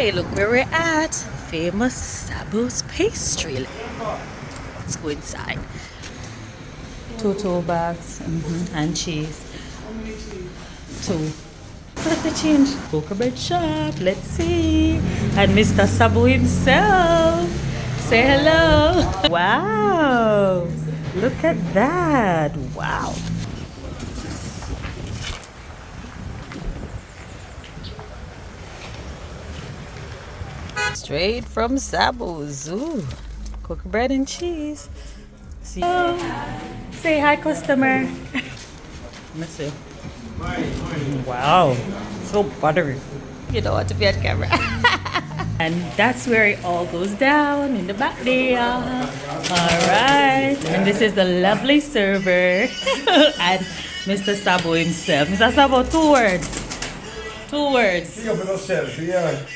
Okay, look where we're at. Famous Sabo's Pastry. Let's go inside. Two bags and cheese. Two. Let the change. Poker bread shop. Let's see. And Mr. Sabo himself. Say hello. Wow. Look at that. Wow. Straight from Sabo's. Ooh. Cooked bread and cheese. See. Oh. Say hi, customer. Let me see. Wow. So buttery. You don't want to be on camera. And that's where it all goes down in the back there. Alright. And this is the lovely server. And Mr. Sabo himself. Mr. Sabo, 2 words. 2 words.